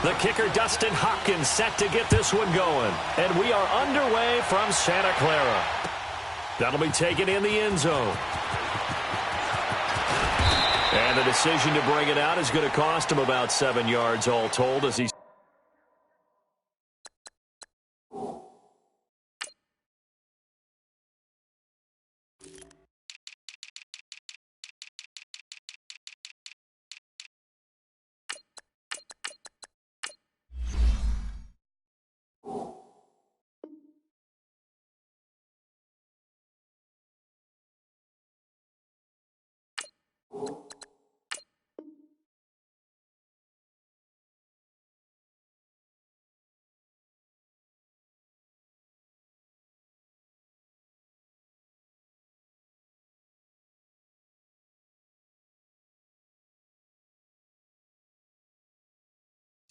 The kicker, Dustin Hopkins, set to get this one going. And we are underway from Santa Clara. That'll be taken in the end zone. And the decision to bring it out is going to cost him about 7 yards all told as he's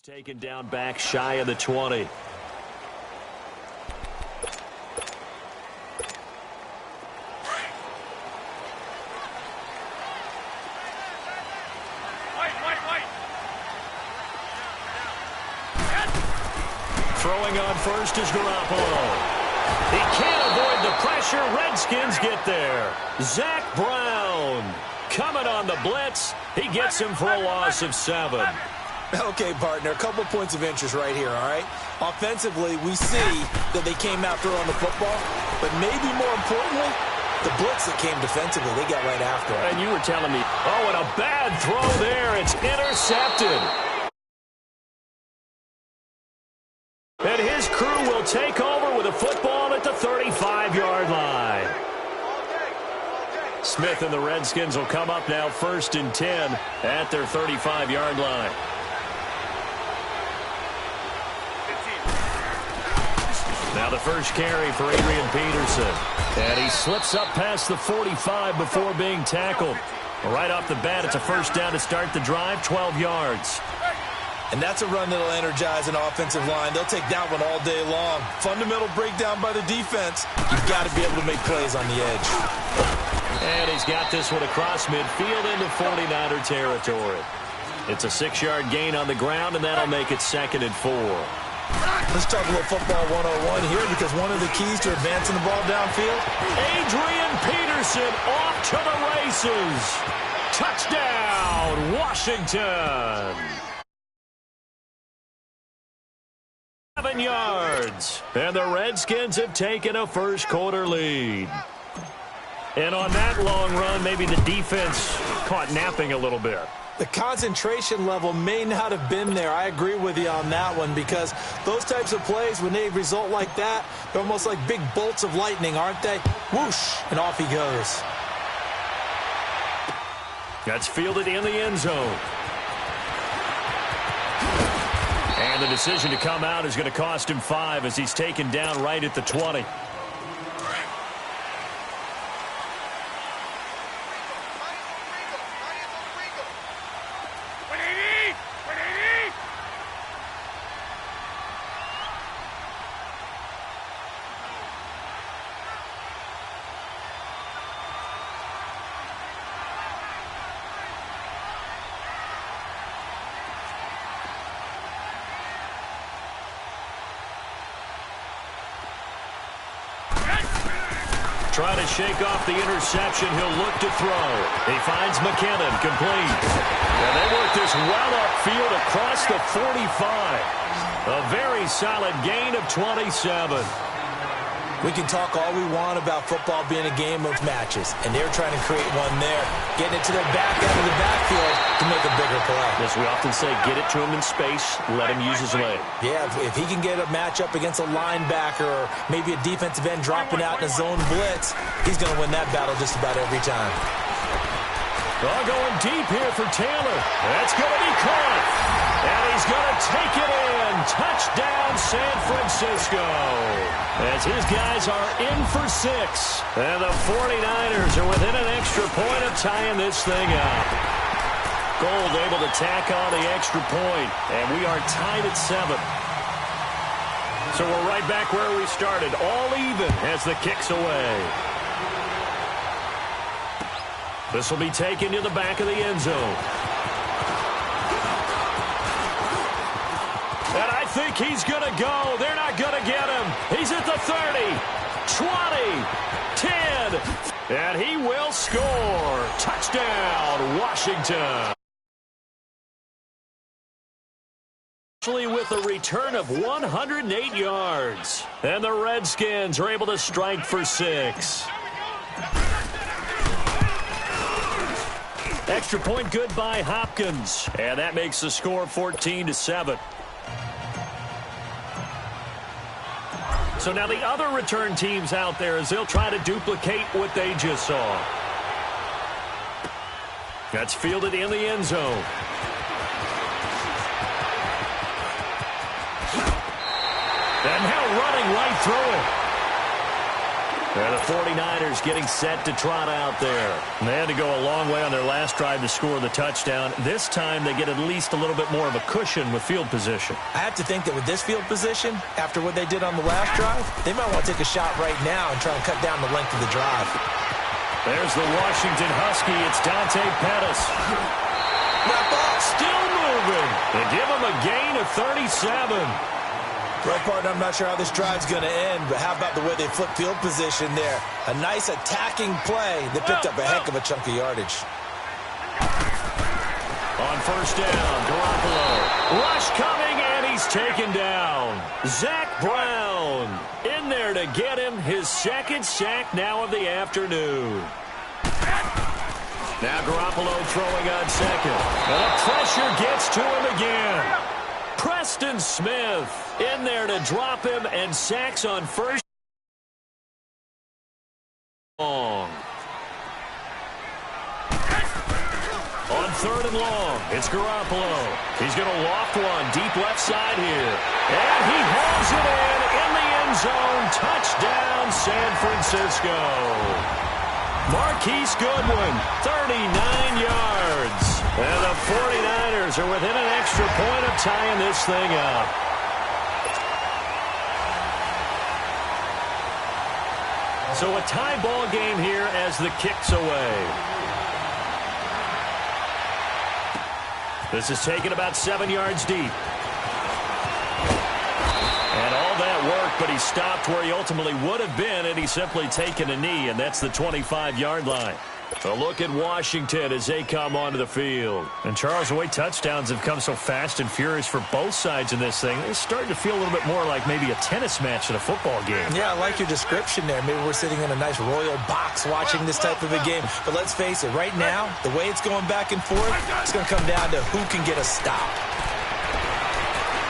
taken down back shy of the 20. Throwing on first is Garoppolo. He can't avoid the pressure. Redskins get there. Zach Brown coming on the blitz. He gets him for a loss of 7. Okay, partner, a couple points of interest right here, all right? Offensively, we see that they came out throwing the football, but maybe more importantly, the blitz that came defensively, they got right after it. And you were telling me, oh, and a bad throw there. It's intercepted. And his crew will take over with a football at the 35-yard line. Smith and the Redskins will come up now 1st and 10 at their 35-yard line. Now the first carry for Adrian Peterson. And he slips up past the 45 before being tackled. Right off the bat, it's a first down to start the drive, 12 yards. And that's a run that'll energize an offensive line. They'll take that one all day long. Fundamental breakdown by the defense. You've got to be able to make plays on the edge. And he's got this one across midfield into 49er territory. It's a 6-yard gain on the ground, and that'll make it 2nd and 4. Let's talk a little football 101 here, because one of the keys to advancing the ball downfield. Adrian Peterson off to the races. Touchdown, Washington. 7 yards. And the Redskins have taken a first-quarter lead. And on that long run, maybe the defense caught napping a little bit. The concentration level may not have been there. I agree with you on that one, because those types of plays, when they result like that, they're almost like big bolts of lightning, aren't they? Whoosh, and off he goes. That's fielded in the end zone. And the decision to come out is going to cost him 5 as he's taken down right at the 20. Trying to shake off the interception. He'll look to throw. He finds McKinnon, complete. And they work this well upfield across the 45. A very solid gain of 27. We can talk all we want about football being a game of matches, and they're trying to create one there, getting it to their back out of the backfield to make a bigger play. As we often say, get it to him in space, let him use his leg. Yeah, if he can get a matchup against a linebacker or maybe a defensive end dropping out in a zone blitz, he's going to win that battle just about every time. All going deep here for Taylor. That's going to be caught. And he's going to take it in. Touchdown, San Francisco. As his guys are in for 6. And the 49ers are within an extra point of tying this thing up. Gold able to tack on the extra point. And we are tied at 7. So we're right back where we started. All even as the kick's away. This will be taken to the back of the end zone. think he's going to go. They're not going to get him. He's at the 30, 20, 10, and he will score. Touchdown, Washington. With a return of 108 yards. And the Redskins are able to strike for 6. Extra point good by Hopkins. And that makes the score 14-7. So now the other return teams out there as they'll try to duplicate what they just saw. That's fielded in the end zone. And now running right through it. And the 49ers getting set to trot out there. And they had to go a long way on their last drive to score the touchdown. This time they get at least a little bit more of a cushion with field position. I have to think that with this field position, after what they did on the last drive, they might want to take a shot right now and try and cut down the length of the drive. There's the Washington Husky. It's Dante Pettis. That ball still moving. They give him a gain of 37. Well, partner, I'm not sure how this drive's going to end, but how about the way they flip field position there? A nice attacking play that picked up a heck of a chunk of yardage. On first down, Garoppolo. Rush coming, and he's taken down. Zach Brown in there to get him his second sack now of the afternoon. Now Garoppolo throwing on second. And the pressure gets to him again. Preston Smith in there to drop him, and sacks on first. Long. On third and long, it's Garoppolo. He's going to loft one deep left side here. And he hauls it in the end zone. Touchdown, San Francisco. Marquise Goodwin, 39 yards. And the 49ers are within an extra point of tying this thing up. So a tie ball game here as the kick's away. This is taken about 7 yards deep. And all that worked, but he stopped where he ultimately would have been, and he's simply taken a knee, and that's the 25-yard line. A look at Washington as they come onto the field. And Charles, the way touchdowns have come so fast and furious for both sides in this thing, it's starting to feel a little bit more like maybe a tennis match at a football game. Yeah, I like your description there. Maybe we're sitting in a nice royal box watching this type of a game. But let's face it, right now, the way it's going back and forth, it's going to come down to who can get a stop.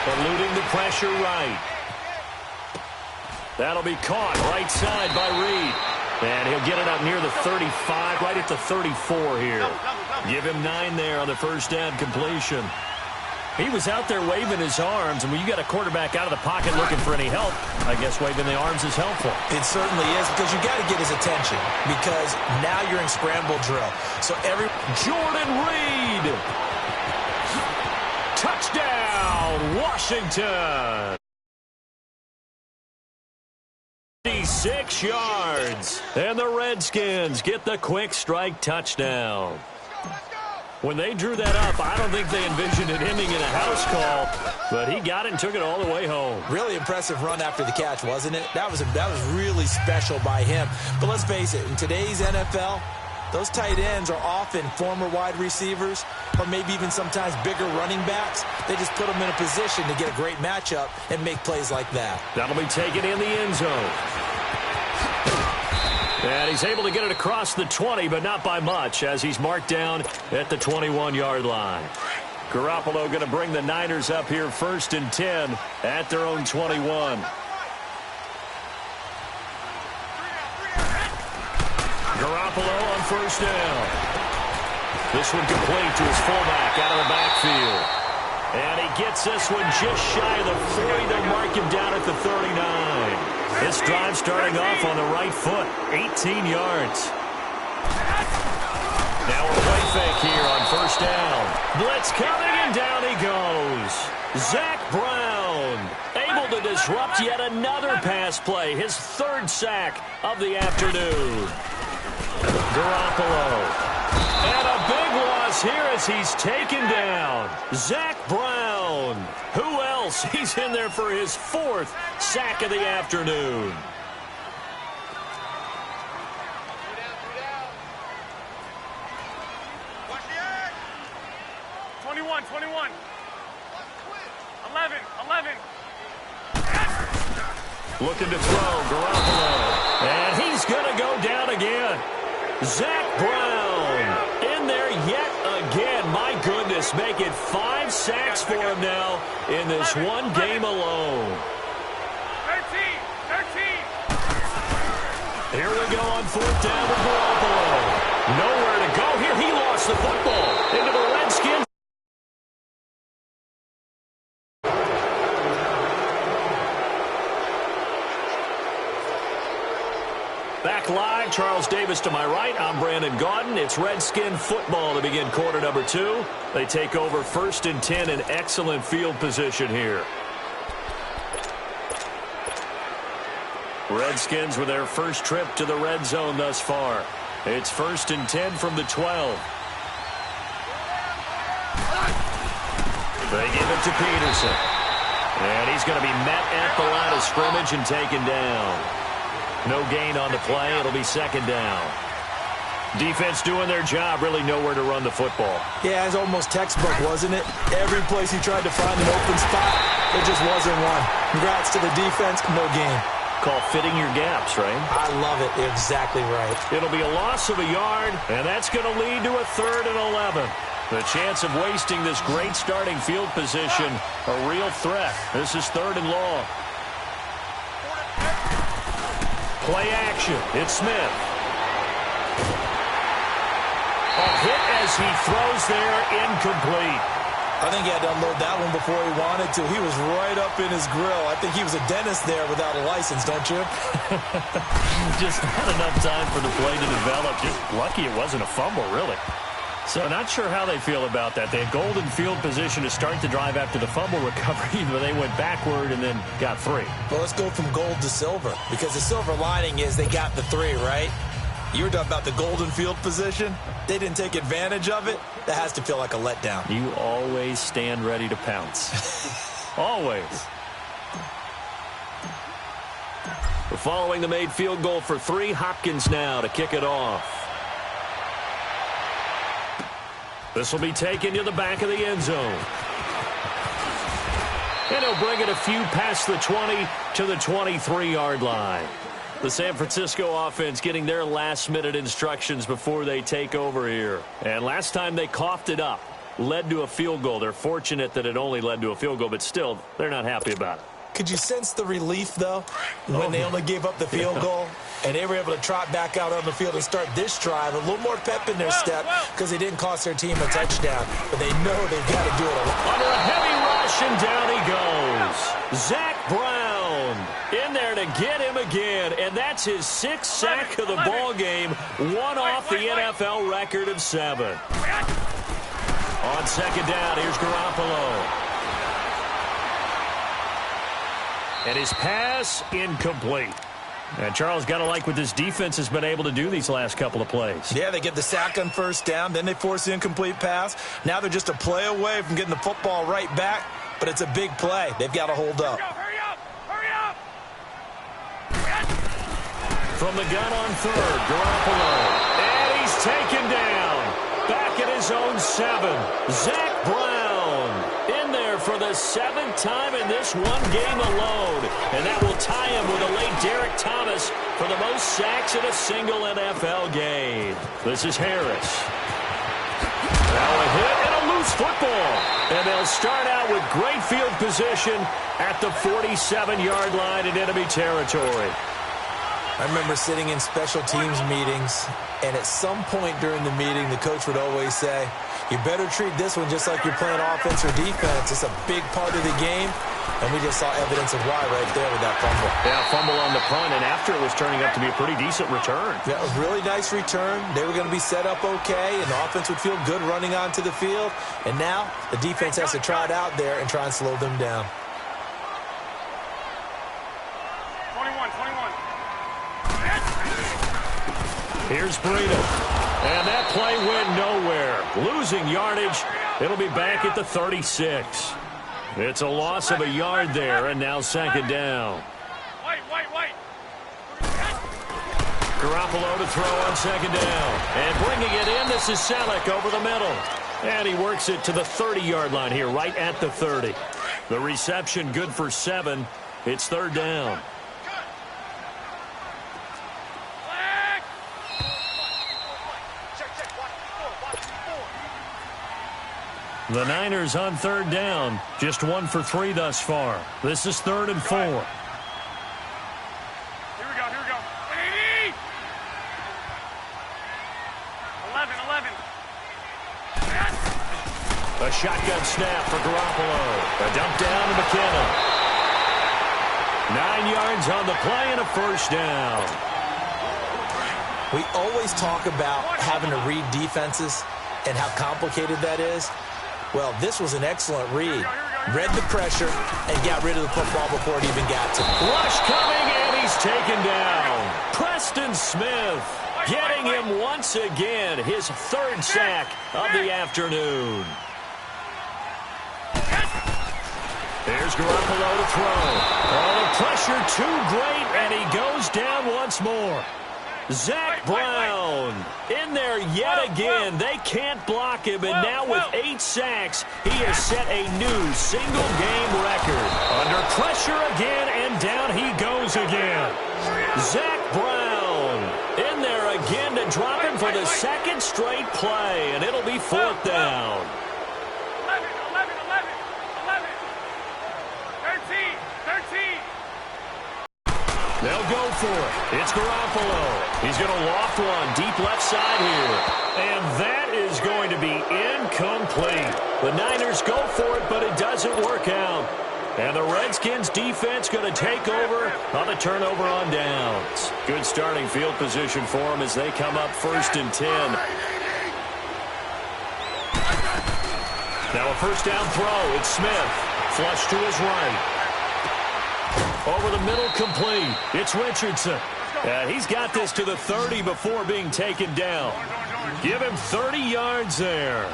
Eluding the pressure right. That'll be caught right side by Reed. And he'll get it up near the 35, right at the 34 here. Give him 9 there on the first down completion. He was out there waving his arms, and when you got a quarterback out of the pocket looking for any help, I guess waving the arms is helpful. It certainly is, because you got to get his attention, because now you're in scramble drill. So Jordan Reed. Touchdown, Washington. 6 yards. And the Redskins get the quick strike touchdown. When they drew that up, I don't think they envisioned it ending in a house call, but he got it and took it all the way home. Really impressive run after the catch, wasn't it? That was really special by him. But let's face it, in today's NFL, those tight ends are often former wide receivers or maybe even sometimes bigger running backs. They just put them in a position to get a great matchup and make plays like that. That'll be taken in the end zone. And he's able to get it across the 20, but not by much, as he's marked down at the 21-yard line. Garoppolo going to bring the Niners up here 1st and 10 at their own 21. Garoppolo on first down. This one complete to his fullback out of the backfield. And he gets this one just shy of the 40. They'll mark him down at the 39. This drive starting off on the right foot, 18 yards. Now a play fake here on first down. Blitz coming, and down he goes. Zach Brown able to disrupt yet another pass play, his 3rd sack of the afternoon. Garoppolo. And a big loss here as he's taken down. Zach Brown. Who else else. He's in there for his 4th sack of the afternoon. Watch the edge. 21, 21. 11, 11. Looking to throw, Garoppolo. And he's going to go down again. Zach Brown in there yet again. My goodness, make it 5 sacks for him now in this one game alone. 13, 13. Here we go on 4th down with Garoppolo. Nowhere to go here. He lost the football into the Redskins. Back live, Charles Davis to my right. I'm Brandon Gaudin. It's Redskin football to begin quarter number 2. They take over 1st and 10 in excellent field position here. Redskins with their first trip to the red zone thus far. It's 1st and 10 from the 12. They give it to Peterson. And he's going to be met at the line of scrimmage and taken down. No gain on the play. It'll be 2nd down. Defense doing their job. Really nowhere to run the football. Yeah, it's almost textbook, wasn't it? Every place he tried to find an open spot, there just wasn't one. Congrats to the defense. No gain. Call fitting your gaps, right? I love it. You're exactly right. It'll be a loss of a yard, and that's going to lead to a 3rd and 11. The chance of wasting this great starting field position, a real threat. This is 3rd and long. Play action. It's Smith. A hit as he throws there, incomplete. I think he had to unload that one before he wanted to. He was right up in his grill. I think he was a dentist there without a license, don't you? Just not enough time for the play to develop. Just lucky it wasn't a fumble, really. So not sure how they feel about that. They had golden field position to start the drive after the fumble recovery, but they went backward and then got 3. Well, let's go from gold to silver, because the silver lining is they got the 3, right? You were talking about the golden field position. They didn't take advantage of it. That has to feel like a letdown. You always stand ready to pounce. Always. We're following the made field goal for 3. Hopkins now to kick it off. This will be taken to the back of the end zone. And he'll bring it a few past the 20 to the 23-yard line. The San Francisco offense getting their last-minute instructions before they take over here. And last time they coughed it up, led to a field goal. They're fortunate that it only led to a field goal, but still, they're not happy about it. Could you sense the relief, though, when they only gave up the field goal? And they were able to trot back out on the field and start this drive. A little more pep in their step because they didn't cost their team a touchdown. But they know they've got to do it alone. Under a heavy rush, and down he goes. Zach Brown in there to get him again. And that's his 6th sack of the ball game, one off the NFL record of 7. On 2nd down, here's Garoppolo. And his pass incomplete. And Charles, got to like what this defense has been able to do these last couple of plays. Yeah, they get the sack on 1st down, then they force the incomplete pass. Now they're just a play away from getting the football right back, but it's a big play. They've got to hold up. Hurry up! Hurry up! From the gun on 3rd, Garoppolo. And he's taken down. Back at his own 7. Zach Brown in there for the 7th time in this one game alone. And that will tie him with a late Derek Thomas for the most sacks in a single NFL game. This is Harris. Now a hit and a loose football. And they'll start out with great field position at the 47-yard line in enemy territory. I remember sitting in special teams meetings, and at some point during the meeting, the coach would always say, you better treat this one just like you're playing offense or defense. It's a big part of the game, and we just saw evidence of why right there with that fumble. Yeah, fumble on the punt, and after it was turning up to be a pretty decent return. Yeah, a really nice return. They were going to be set up okay, and the offense would feel good running onto the field. And now the defense has to try it out there and try and slow them down. 21. Here's Breida. And that play went nowhere. Losing yardage. It'll be back at the 36. It's a loss of a yard there, and now second down. Wait. Garoppolo to throw on second down. And bringing it in, this is Selleck over the middle. And he works it to the 30-yard line here, right at the 30. The reception good for 7. It's third down. The Niners on third down. Just 1 for 3 thus far. This is 3rd and 4. Here we go. 11. A shotgun snap for Garoppolo. A dump down to McKenna. 9 yards on the play and a first down. We always talk about having to read defenses and how complicated that is. Well, this was an excellent read. Read the pressure and got rid of the football before it even got to him. Rush coming, and he's taken down. Preston Smith getting him once again, his 3rd sack of the afternoon. There's Garoppolo to throw. Oh, the pressure too great, and he goes down once more. Zach Brown in there yet again. They can't block him, and now with 8 sacks, he has set a new single-game record. Under pressure again, and down he goes again. Zach Brown in there again to drop him for the 2nd straight play, and it'll be 4th down. 13. They'll go for it. It's Garoppolo. He's going to loft one deep left side here. And that is going to be incomplete. The Niners go for it, but it doesn't work out. And the Redskins defense going to take over on the turnover on downs. Good starting field position for them as they come up 1st and 10. Now a first down throw. It's Smith. Flush to his right. Over the middle, complete. It's Richardson. And he's got this to the 30 before being taken down. Give him 30 yards there.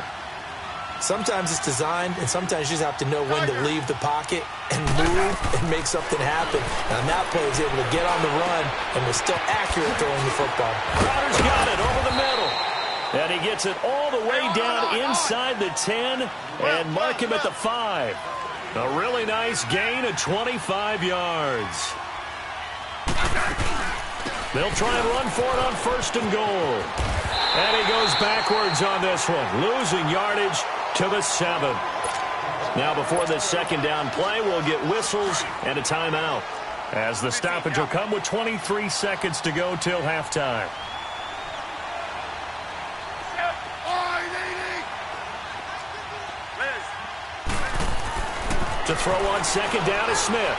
Sometimes it's designed, and sometimes you just have to know when to leave the pocket and move and make something happen. And that player was able to get on the run and was still accurate throwing the football. Crowder's got it over the middle. And he gets it all the way down inside the 10 and mark him at the 5. A really nice gain of 25 yards. They'll try and run for it on 1st and goal. And he goes backwards on this one, losing yardage to the 7. Now before this 2nd down play, we'll get whistles and a timeout, as the stoppage will come with 23 seconds to go till halftime. To throw on 2nd down is Smith.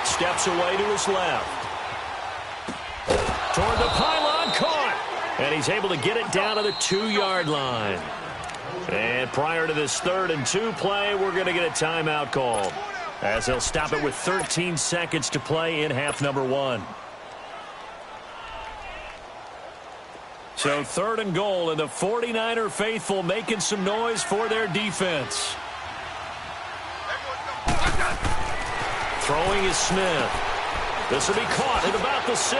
Steps away to his left. Toward the pylon, caught. And he's able to get it down to the 2-yard line. And prior to this 3rd and 2 play, we're going to get a timeout call, as they'll stop it with 13 seconds to play in half number 1. So 3rd and goal, and the 49er faithful making some noise for their defense. Throwing is Smith. This will be caught at about the 6.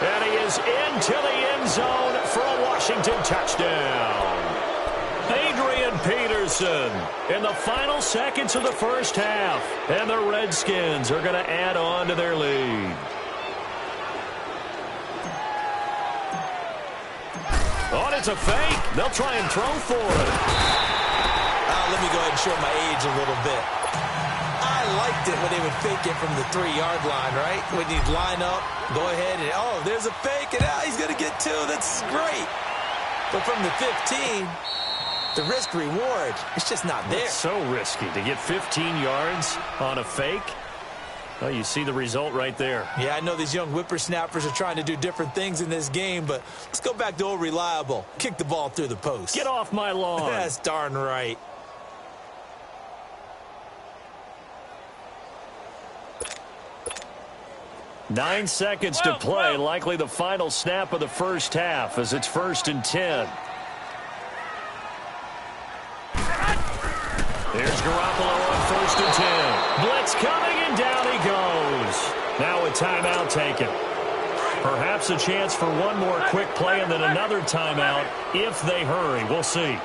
And he is into the end zone for a Washington touchdown. Adrian Peterson in the final seconds of the first half. And the Redskins are going to add on to their lead. Oh, it's a fake. They'll try and throw for it. Let me go ahead and show my age a little bit. I liked it when they would fake it from the 3-yard line, right? When you'd line up, go ahead, and oh, there's a fake, and he's going to get 2. That's great. But from the 15, the risk-reward, it's just not there. It's so risky to get 15 yards on a fake. Well, you see the result right there. Yeah, I know these young whippersnappers are trying to do different things in this game, but let's go back to old reliable. Kick the ball through the post. Get off my lawn. That's darn right. Nine seconds to play, likely the final snap of the first half, as it's 1st and 10. Here's First and 10. Blitz coming, and down he goes. Now a timeout taken. Perhaps a chance for one more quick play and then another timeout if they hurry. We'll see.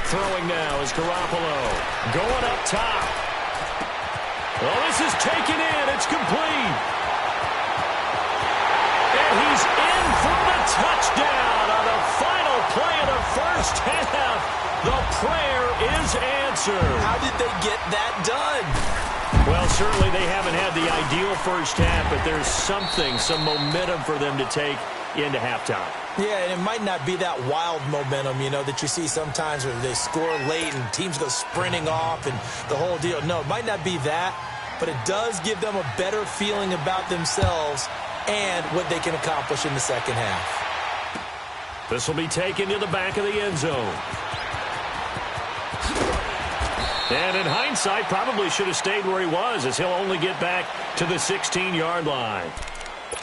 Throwing now is Garoppolo. Going up top. Well, this is taken in. It's complete. And he's in for the touchdown on the final play of the first half. The prayer is answered. How did they get that done? Well, certainly they haven't had the ideal first half, but there's some momentum for them to take into halftime. Yeah, and it might not be that wild momentum, that you see sometimes where they score late and teams go sprinting off and the whole deal. No, it might not be that, but it does give them a better feeling about themselves and what they can accomplish in the second half. This will be taken to the back of the end zone. And in hindsight, probably should have stayed where he was, as he'll only get back to the 16-yard line.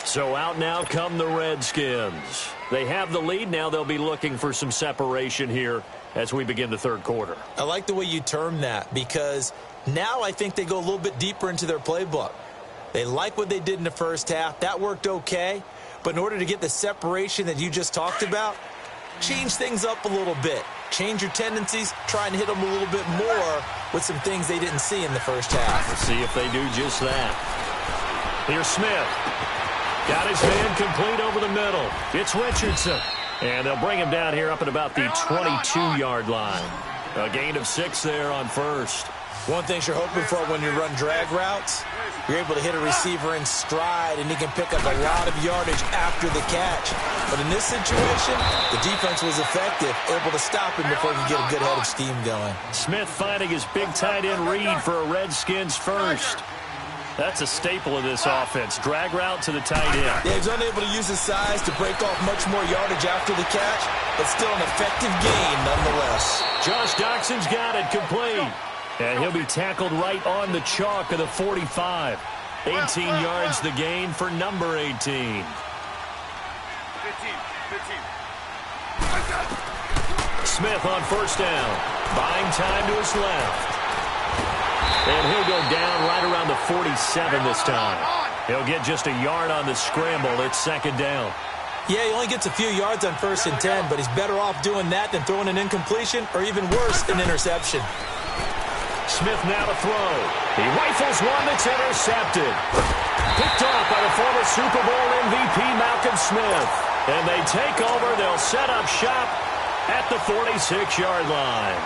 So out now come the Redskins. They have the lead. Now they'll be looking for some separation here as we begin the third quarter. I like the way you term that, because now I think they go a little bit deeper into their playbook. They like what they did in the first half. That worked okay. But in order to get the separation that you just talked about, change things up a little bit. Change your tendencies, try and hit them a little bit more with some things they didn't see in the first half. We'll see if they do just that. Here's Smith. Got his man complete over the middle. It's Richardson. And they'll bring him down here up at about the 22-yard line. A gain of 6 there on first. One thing you're hoping for when you run drag routes, you're able to hit a receiver in stride, and he can pick up a lot of yardage after the catch. But in this situation, the defense was effective, able to stop him before he could get a good head of steam going. Smith finding his big tight end read for a Redskins first. That's a staple of this offense. Drag route to the tight end. Yeah, he's unable to use his size to break off much more yardage after the catch, but still an effective gain nonetheless. Josh Doxson's got it complete. And he'll be tackled right on the chalk of the 45. 18 yards the gain for number 18. 15. Smith on first down. Buying time to his left. And he'll go down right around the 47 this time. He'll get just a yard on the scramble. It's second down. Yeah, he only gets a few yards on 1st and 10, but he's better off doing that than throwing an incompletion or even worse, an interception. Smith now to throw. He rifles one that's intercepted. Picked off by the former Super Bowl MVP Malcolm Smith. And they take over. They'll set up shop at the 46-yard line.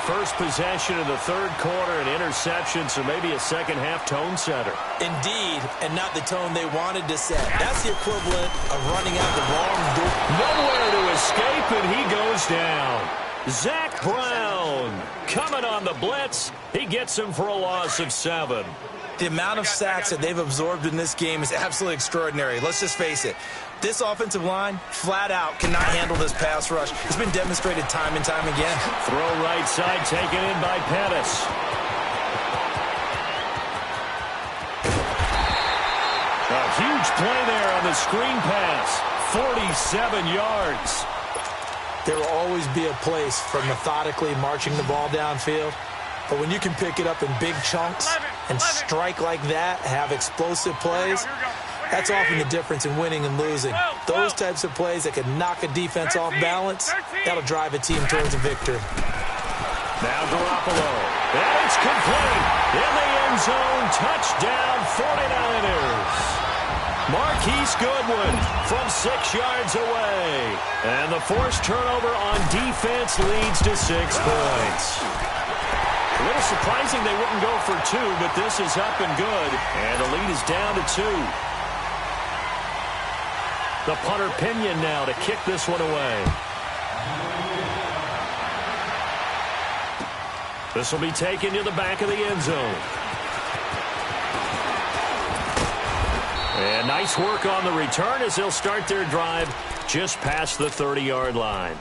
First possession of the third quarter, an interception, so maybe a second-half tone setter. Indeed, and not the tone they wanted to set. That's the equivalent of running out the wrong door. Nowhere to escape, and he goes down. Zach Brown coming on the blitz. He gets him for a loss of 7. The amount of sacks that they've absorbed in this game is absolutely extraordinary. Let's just face it. This offensive line, flat out, cannot handle this pass rush. It's been demonstrated time and time again. Throw right side taken in by Pettis. A huge play there on the screen pass. 47 yards. There will always be a place for methodically marching the ball downfield. But when you can pick it up in big chunks and strike like that, have explosive plays, that's often the difference in winning and losing. Those types of plays that can knock a defense off balance, that'll drive a team towards a victory. Now Garoppolo. And it's complete. In the end zone. Touchdown 49ers. Marquise Goodwin from 6 yards away. And the forced turnover on defense leads to 6 points. A little surprising they wouldn't go for 2, but this is up and good. And the lead is down to 2. The punter Pinion now to kick this one away. This will be taken to the back of the end zone. And nice work on the return as they'll start their drive just past the 30-yard line.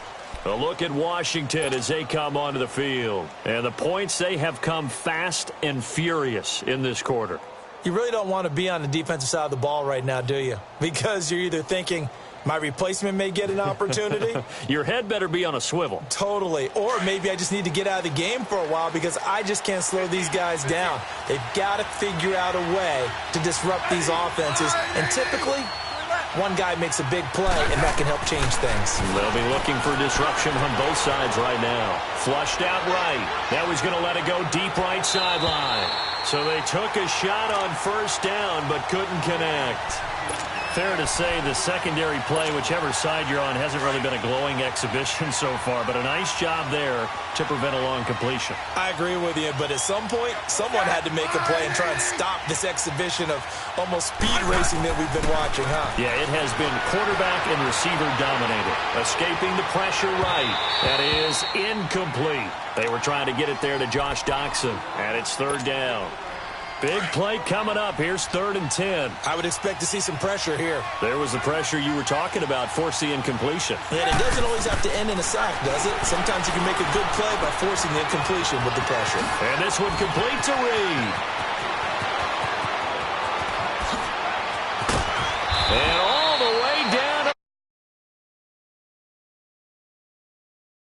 A look at Washington as they come onto the field. And the points, they have come fast and furious in this quarter. You really don't want to be on the defensive side of the ball right now, do you? Because you're either thinking, My replacement may get an opportunity. Your head better be on a swivel. Totally. Or maybe I just need to get out of the game for a while because I just can't slow these guys down. They've got to figure out a way to disrupt these offenses. And typically, one guy makes a big play, and that can help change things. They'll be looking for disruption on both sides right now. Flushed out right. Now he's going to let it go deep right sideline. So they took a shot on first down but couldn't connect. Fair to say the secondary play, whichever side you're on, hasn't really been a glowing exhibition so far, but a nice job there to prevent a long completion. I agree with you, but at some point, someone had to make a play and try and stop this exhibition of almost speed racing that we've been watching, huh? Yeah, it has been quarterback and receiver dominated. Escaping the pressure right. That is incomplete. They were trying to get it there to Josh Doxson, and it's third down. Big play coming up. Here's 3rd and 10. I would expect to see some pressure here. There was the pressure you were talking about, force the incompletion. And it doesn't always have to end in a sack, does it? Sometimes you can make a good play by forcing the incompletion with the pressure. And this one complete to Reed. And all the way down.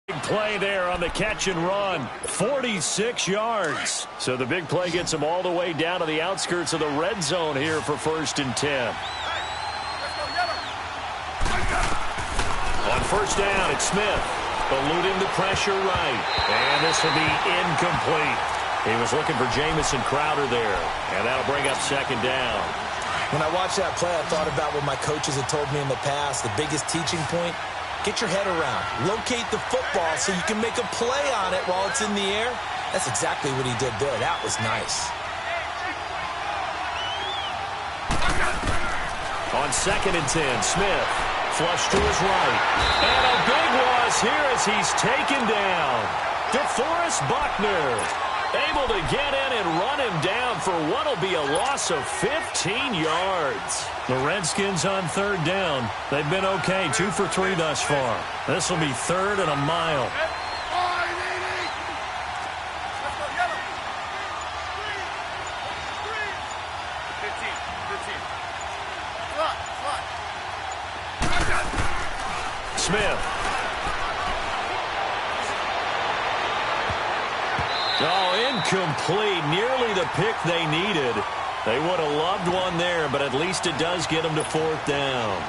Big play there on the catch and run. 46 yards. So the big play gets him all the way down to the outskirts of the red zone here for 1st and 10. On first down, it's Smith. Eluding the pressure right. And this will be incomplete. He was looking for Jamison Crowder there. And that'll bring up 2nd down. When I watched that play, I thought about what my coaches had told me in the past. The biggest teaching point, get your head around. Locate the football so you can make a play on it while it's in the air. That's exactly what he did there. That was nice. On 2nd and 10, Smith. Flush to his right. And a big loss here as he's taken down. DeForest Buckner able to get in and run him down for what will be a loss of 15 yards. The Redskins on 3rd down. They've been okay, 2 for 3 thus far. This will be 3rd and a mile. Smith. Oh, incomplete. Nearly the pick they needed. They would have loved one there, but at least it does get them to 4th down.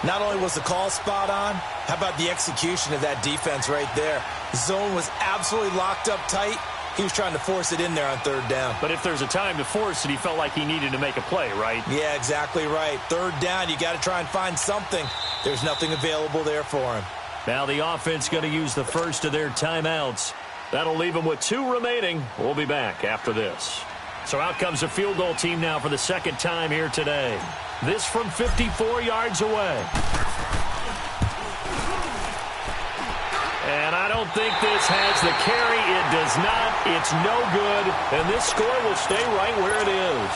Not only was the call spot on, how about the execution of that defense right there? The zone was absolutely locked up tight. He was trying to force it in there on 3rd down. But if there's a time to force it, he felt like he needed to make a play, right? Yeah, exactly right. 3rd down, you got to try and find something. There's nothing available there for him. Now the offense going to use the first of their timeouts. That'll leave them with 2 remaining. We'll be back after this. So out comes the field goal team now for the 2nd time here today. This from 54 yards away. And I don't think this has the carry. It does not. It's no good. And this score will stay right where it is.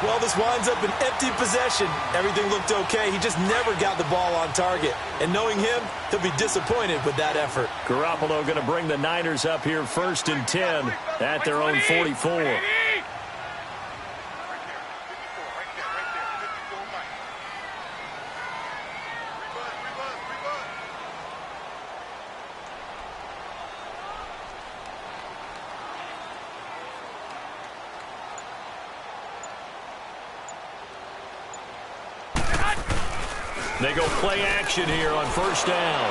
Well, this winds up an empty possession. Everything looked okay. He just never got the ball on target. And knowing him, he'll be disappointed with that effort. Garoppolo going to bring the Niners up here 1st and 10 at their own 44. They go play action here on first down.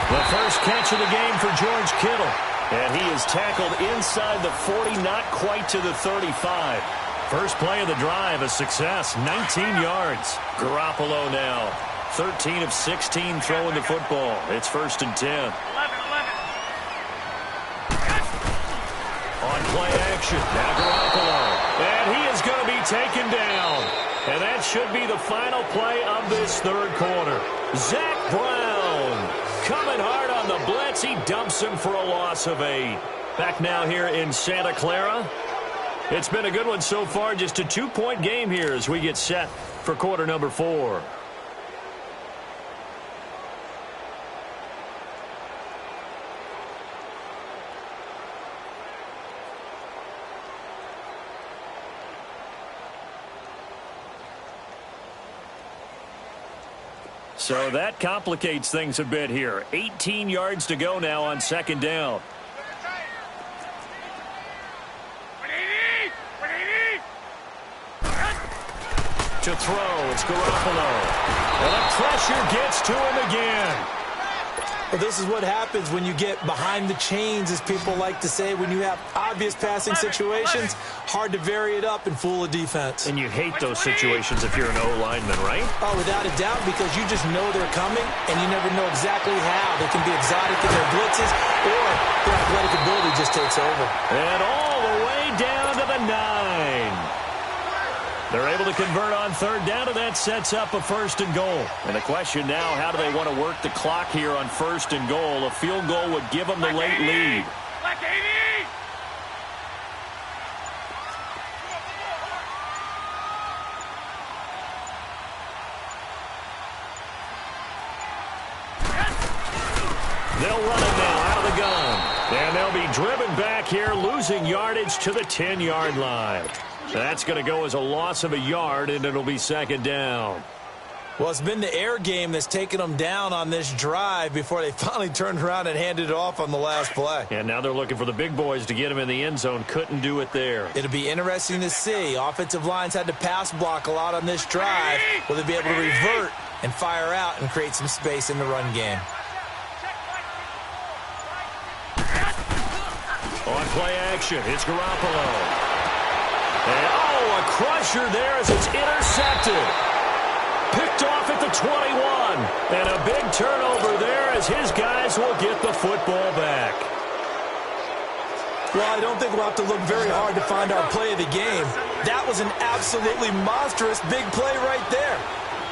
The first catch of the game for George Kittle. And he is tackled inside the 40, not quite to the 35. First play of the drive, a success, 19 yards. Garoppolo now, 13 of 16 throwing the football. It's 1st and 10. 11. On play action, now Garoppolo. And he is going to be taken down. And that should be the final play of this 3rd quarter. Zach Brown coming hard on the blitz. He dumps him for a loss of 8. Back now here in Santa Clara. It's been a good one so far. Just a 2-point game here as we get set for quarter number 4. So that complicates things a bit here. 18 yards to go now on second down. To throw, it's Garoppolo. And the pressure gets to him again. Well, this is what happens when you get behind the chains, as people like to say. When you have obvious passing situations, hard to vary it up and fool a defense. And you hate those situations if you're an O-lineman, right? Oh, without a doubt, because you just know they're coming, and you never know exactly how. They can be exotic in their blitzes, or their athletic ability just takes over. And all the way down to the 9. They're able to convert on third down, and that sets up a first and goal. And the question now, how do they want to work the clock here on first and goal? A field goal would give them the late lead. They'll run it now out of the gun. And they'll be driven back here, losing yardage to the 10-yard line. That's going to go as a loss of a yard, and it'll be second down. Well, it's been the air game that's taken them down on this drive before they finally turned around and handed it off on the last play. And now they're looking for the big boys to get them in the end zone. Couldn't do it there. It'll be interesting to see. Offensive lines had to pass block a lot on this drive. Will they be able to revert and fire out and create some space in the run game? On play action, it's Garoppolo. And, a crusher there as it's intercepted. Picked off at the 21. And a big turnover there as his guys will get the football back. Well, I don't think we'll have to look very hard to find our play of the game. That was an absolutely monstrous big play right there.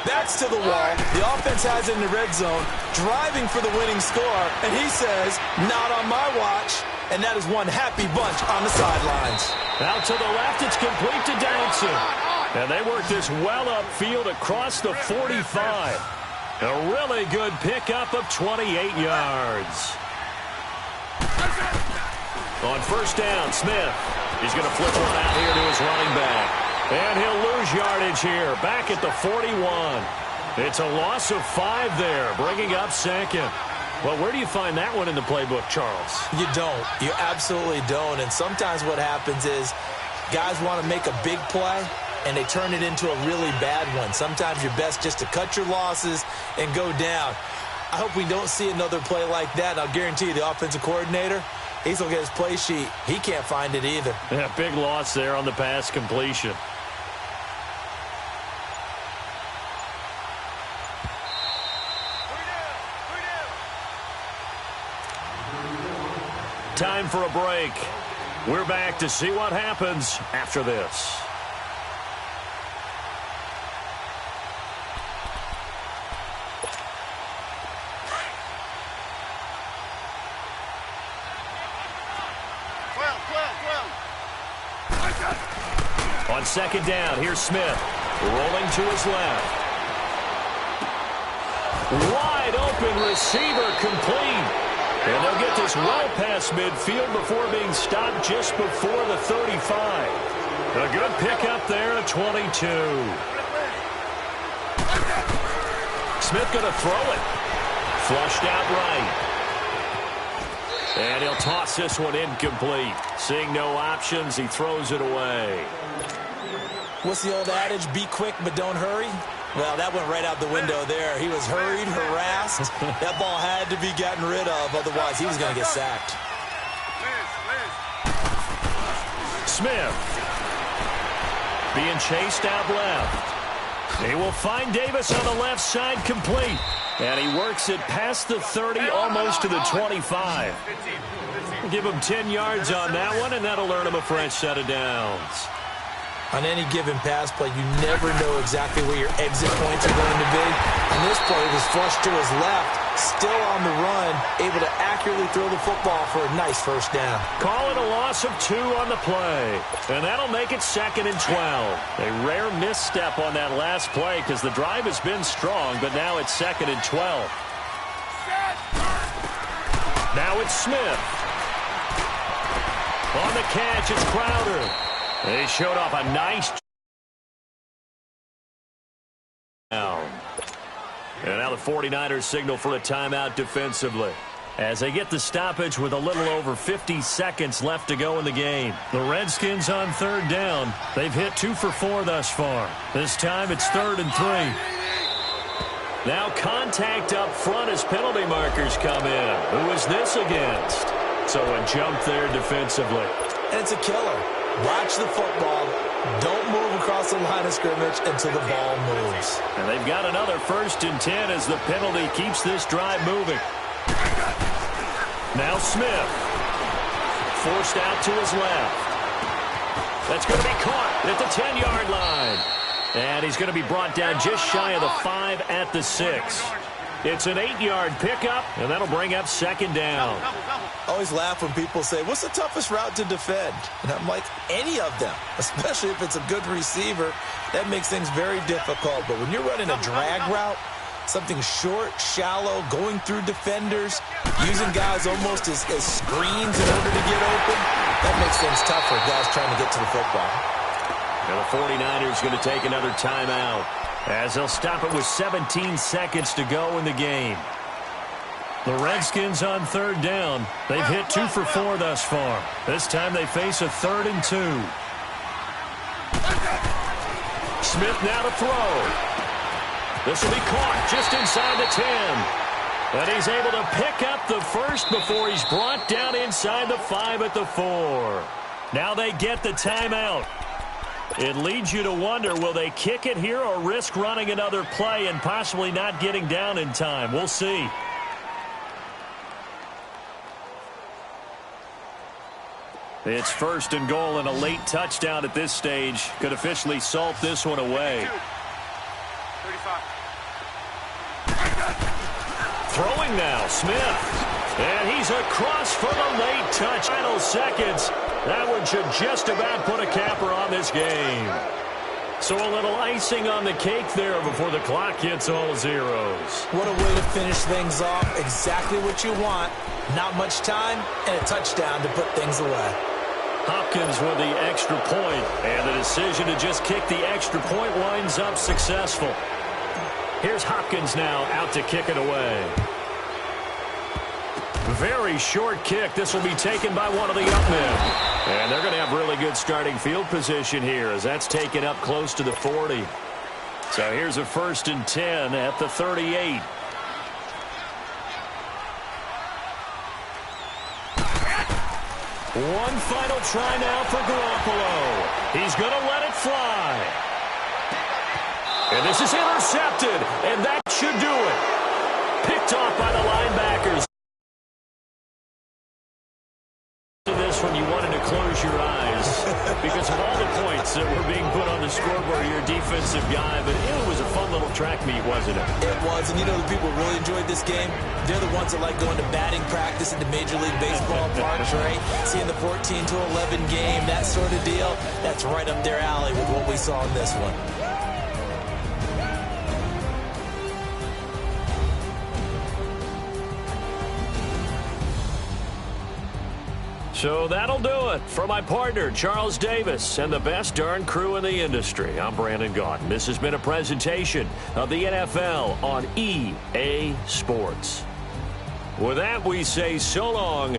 Backs to the wall. The offense has it in the red zone, driving for the winning score. And he says, not on my watch. And that is one happy bunch on the sidelines. Out to the left, it's complete to Dowson. And they work this well upfield across the 45. A really good pickup of 28 yards. On first down, Smith. He's going to flip one out here to his running back. And he'll lose yardage here, back at the 41. It's a loss of 5 there, bringing up second. Well, where do you find that one in the playbook, Charles? You don't. You absolutely don't. And sometimes what happens is guys want to make a big play, and they turn it into a really bad one. Sometimes you're best just to cut your losses and go down. I hope we don't see another play like that. And I'll guarantee you the offensive coordinator, he's looking at his play sheet. He can't find it either. Yeah, big loss there on the pass completion. Time for a break. We're back to see what happens after this. On second down, here's Smith. Rolling to his left. Wide open receiver complete. And they'll get this well past midfield before being stopped just before the 35. A good pickup there at 22. Smith going to throw it. Flushed out right. And he'll toss this one incomplete. Seeing no options, he throws it away. What's the old adage? Be quick, but don't hurry. Well, that went right out the window there. He was hurried, harassed. That ball had to be gotten rid of, otherwise he was going to get sacked. Smith being chased out left. He will find Davis on the left side complete. And he works it past the 30, almost to the 25. Give him 10 yards on that one, and that'll earn him a fresh set of downs. On any given pass play, you never know exactly where your exit points are going to be. On this play, he was flushed to his left, still on the run, able to accurately throw the football for a nice first down. Call it a loss of 2 on the play, and that'll make it 2nd and 12. A rare misstep on that last play because the drive has been strong, but now it's 2nd and 12. Now it's Smith. On the catch, it's Crowder. They showed off a nice down. And now the 49ers signal for a timeout defensively, as they get the stoppage with a little over 50 seconds left to go in the game. The Redskins on third down. They've hit 2 for 4 thus far. This time it's 3rd and 3. Now contact up front as penalty markers come in. Who is this against? So a jump there defensively. And it's a killer. Watch the football. Don't move across the line of scrimmage until the ball moves. And they've got another 1st and 10 as the penalty keeps this drive moving. Now Smith. Forced out to his left. That's going to be caught at the 10-yard line. And he's going to be brought down just shy of the 5 at the 6. It's an 8-yard pickup, and that'll bring up 2nd down. I always laugh when people say, what's the toughest route to defend? And I'm like, any of them, especially if it's a good receiver. That makes things very difficult. But when you're running a drag route, something short, shallow, going through defenders, using guys almost as screens in order to get open, that makes things tough for guys trying to get to the football. And the 49ers going to take another timeout, as they'll stop it with 17 seconds to go in the game. The Redskins on third down. They've hit 2 for 4 thus far. This time they face a 3rd and 2. Smith now to throw. This will be caught just inside the 10. And he's able to pick up the first before he's brought down inside the 5 at the 4. Now they get the timeout. It leads you to wonder, will they kick it here or risk running another play and possibly not getting down in time? We'll see. It's 1st and goal, and a late touchdown at this stage could officially salt this one away. 35. Throwing now, Smith. And he's across for the late touch. Final seconds. That one should just about put a capper on this game. So a little icing on the cake there before the clock hits all zeros. What a way to finish things off. Exactly what you want. Not much time and a touchdown to put things away. Hopkins with the extra point, and the decision to just kick the extra point winds up successful. Here's Hopkins now out to kick it away. Very short kick. This will be taken by one of the up men. And they're going to have really good starting field position here, as that's taken up close to the 40. So here's a 1st and 10 at the 38. One final try now for Garoppolo. He's going to let it fly. And this is intercepted, and that should do it. Picked off by the linebackers. This when you wanted to close your eyes because of all the points that were being put on the scoreboard. You're a defensive guy, but it was a fun little track meet, wasn't it? It was, and you know the people really enjoyed this game? They're the ones that like going to batting practice at the Major League Baseball parks, right? Seeing the 14-11 game, that sort of deal, that's right up their alley with what we saw in this one. So that'll do it for my partner, Charles Davis, and the best darn crew in the industry. I'm Brandon Gaudin. This has been a presentation of the NFL on EA Sports. With that, we say so long